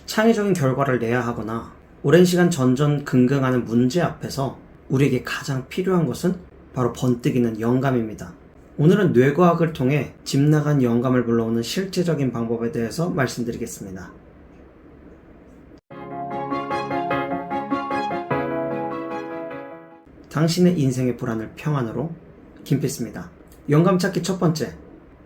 창의적인 결과를 내야 하거나 오랜 시간 전전긍긍하는 문제 앞에서 우리에게 가장 필요한 것은 바로 번뜩이는 영감입니다. 오늘은 뇌과학을 통해 집 나간 영감을 불러오는 실제적인 방법에 대해서 말씀드리겠습니다. 당신의 인생의 불안을 평안으로, 김필스입니다. 영감 찾기 첫 번째,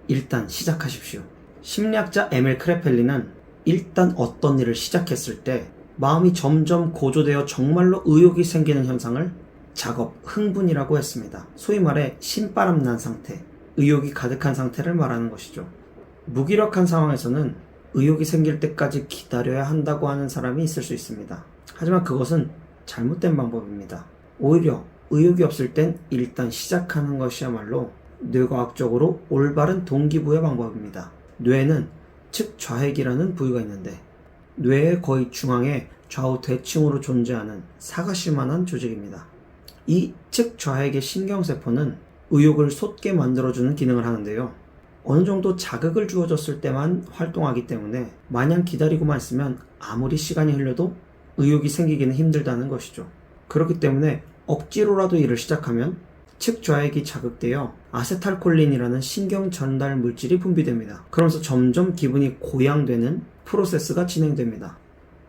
일단 시작하십시오. 심리학자 에밀 크레펠리는 일단 어떤 일을 시작했을 때 마음이 점점 고조되어 정말로 의욕이 생기는 현상을 작업 흥분이라고 했습니다. 소위 말해 신바람 난 상태, 의욕이 가득한 상태를 말하는 것이죠. 무기력한 상황에서는 의욕이 생길 때까지 기다려야 한다고 하는 사람이 있을 수 있습니다. 하지만 그것은 잘못된 방법입니다. 오히려 의욕이 없을 땐 일단 시작하는 것이야말로 뇌과학적으로 올바른 동기부여 방법입니다. 뇌에는 측좌핵이라는 부위가 있는데 뇌의 거의 중앙에 좌우 대칭으로 존재하는 사가시만한 조직입니다. 이 측좌핵의 신경세포는 의욕을 솟게 만들어주는 기능을 하는데요. 어느 정도 자극을 주어졌을 때만 활동하기 때문에 마냥 기다리고만 있으면 아무리 시간이 흘러도 의욕이 생기기는 힘들다는 것이죠. 그렇기 때문에 억지로라도 일을 시작하면 측좌핵이 자극되어 아세탈콜린이라는 신경 전달 물질이 분비됩니다. 그러면서 점점 기분이 고양되는 프로세스가 진행됩니다.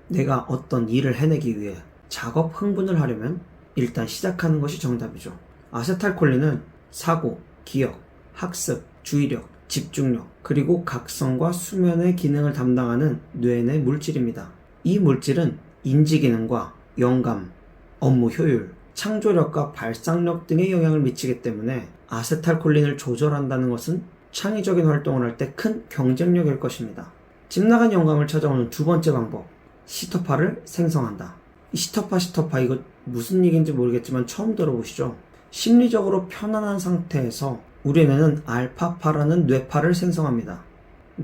내가 어떤 일을 해내기 위해 작업 흥분을 하려면 일단 시작하는 것이 정답이죠. 아세탈콜린은 사고, 기억, 학습, 주의력, 집중력, 그리고 각성과 수면의 기능을 담당하는 뇌 내 물질입니다. 이 물질은 인지기능과 영감, 업무 효율, 창조력과 발상력 등에 영향을 미치기 때문에 아세탈콜린을 조절한다는 것은 창의적인 활동을 할 때 큰 경쟁력일 것입니다. 집 나간 영감을 찾아오는 두 번째 방법, 시터파를 생성한다. 이 시터파 이거 무슨 얘기인지 모르겠지만 처음 들어보시죠? 심리적으로 편안한 상태에서 우리 뇌는 알파파라는 뇌파를 생성합니다.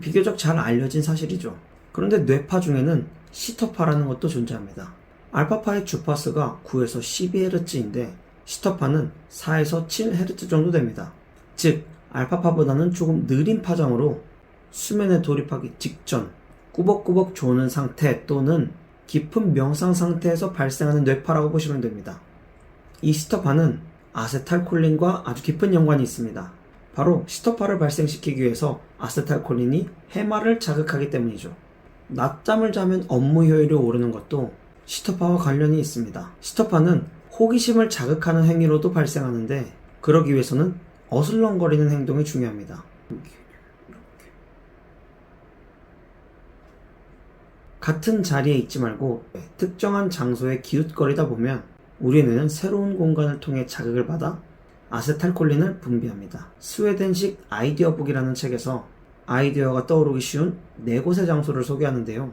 비교적 잘 알려진 사실이죠. 그런데 뇌파 중에는 시터파라는 것도 존재합니다. 알파파의 주파수가 9에서 12Hz인데 시터파는 4에서 7Hz 정도 됩니다. 즉 알파파보다는 조금 느린 파장으로 수면에 돌입하기 직전 꾸벅꾸벅 조는 상태 또는 깊은 명상 상태에서 발생하는 뇌파라고 보시면 됩니다. 이 시터파는 아세탈콜린과 아주 깊은 연관이 있습니다. 바로 시터파를 발생시키기 위해서 아세탈콜린이 해마를 자극하기 때문이죠. 낮잠을 자면 업무 효율이 오르는 것도 시터파와 관련이 있습니다. 시터파는 호기심을 자극하는 행위로도 발생하는데 그러기 위해서는 어슬렁거리는 행동이 중요합니다. 같은 자리에 있지 말고 특정한 장소에 기웃거리다 보면 우리 뇌는 새로운 공간을 통해 자극을 받아 아세탈콜린을 분비합니다. 스웨덴식 아이디어북이라는 책에서 아이디어가 떠오르기 쉬운 4곳의 장소를 소개하는데요.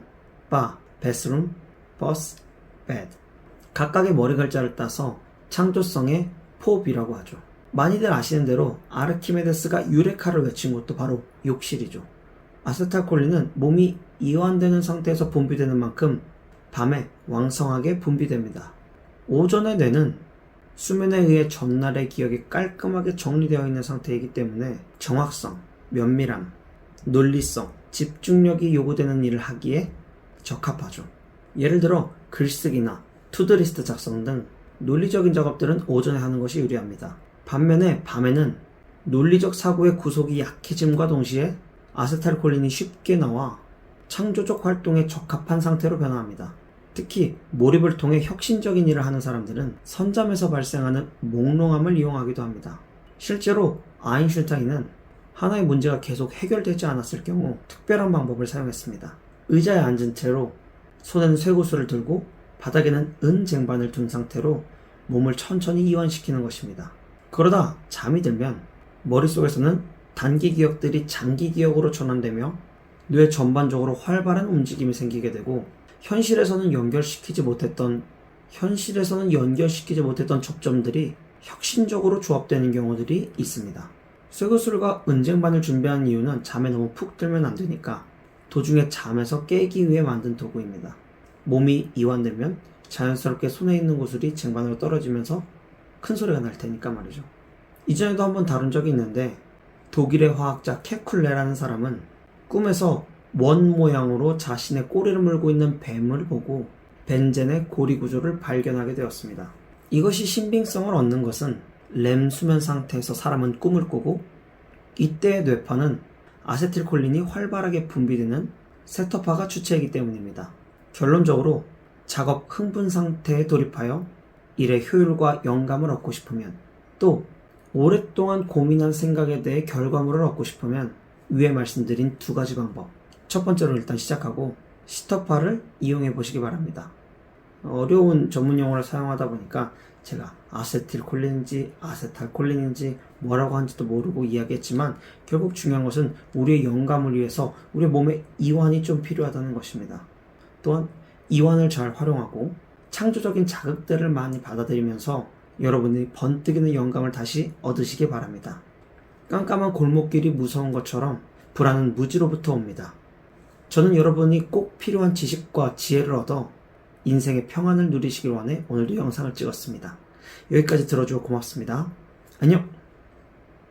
바, 베스룸, 버스, 베드. 각각의 머리 글자를 따서 창조성의 포비라고 하죠. 많이들 아시는 대로 아르키메데스가 유레카를 외친 것도 바로 욕실이죠. 아세탈콜린은 몸이 이완되는 상태에서 분비되는 만큼 밤에 왕성하게 분비됩니다. 오전의 뇌는 수면에 의해 전날의 기억이 깔끔하게 정리되어 있는 상태이기 때문에 정확성, 면밀함, 논리성, 집중력이 요구되는 일을 하기에 적합하죠. 예를 들어 글쓰기나 투두리스트 작성 등 논리적인 작업들은 오전에 하는 것이 유리합니다. 반면에 밤에는 논리적 사고의 구속이 약해짐과 동시에 아세탈콜린이 쉽게 나와 창조적 활동에 적합한 상태로 변화합니다. 특히 몰입을 통해 혁신적인 일을 하는 사람들은 선잠에서 발생하는 몽롱함을 이용하기도 합니다. 실제로 아인슈타인은 하나의 문제가 계속 해결되지 않았을 경우 특별한 방법을 사용했습니다. 의자에 앉은 채로 손에는 쇠구슬을 들고 바닥에는 은쟁반을 둔 상태로 몸을 천천히 이완시키는 것입니다. 그러다 잠이 들면 머릿속에서는 단기 기억들이 장기 기억으로 전환되며 뇌 전반적으로 활발한 움직임이 생기게 되고 현실에서는 연결시키지 못했던 접점들이 혁신적으로 조합되는 경우들이 있습니다. 쇠구슬과 은쟁반을 준비한 이유는 잠에 너무 푹 들면 안 되니까 도중에 잠에서 깨기 위해 만든 도구입니다. 몸이 이완되면 자연스럽게 손에 있는 구슬이 쟁반으로 떨어지면서 큰 소리가 날 테니까 말이죠. 이전에도 한번 다룬 적이 있는데 독일의 화학자 케쿨레라는 사람은 꿈에서 원 모양으로 자신의 꼬리를 물고 있는 뱀을 보고 벤젠의 고리 구조를 발견하게 되었습니다. 이것이 신빙성을 얻는 것은 렘 수면 상태에서 사람은 꿈을 꾸고 이때의 뇌파는 아세틸콜린이 활발하게 분비되는 세터파가 주체이기 때문입니다. 결론적으로 작업 흥분 상태에 돌입하여 일의 효율과 영감을 얻고 싶으면, 또 오랫동안 고민한 생각에 대해 결과물을 얻고 싶으면 위에 말씀드린 두 가지 방법, 첫 번째로 일단 시작하고 시터파를 이용해 보시기 바랍니다. 어려운 전문 용어를 사용하다 보니까 제가 아세틸콜린인지 아세탈콜린인지 뭐라고 하는지도 모르고 이야기했지만, 결국 중요한 것은 우리의 영감을 위해서 우리 몸에 이완이 좀 필요하다는 것입니다. 또한 이완을 잘 활용하고 창조적인 자극들을 많이 받아들이면서 여러분이 번뜩이는 영감을 다시 얻으시기 바랍니다. 깜깜한 골목길이 무서운 것처럼 불안은 무지로부터 옵니다. 저는 여러분이 꼭 필요한 지식과 지혜를 얻어 인생의 평안을 누리시길 원해 오늘도 영상을 찍었습니다. 여기까지 들어주고 고맙습니다. 안녕!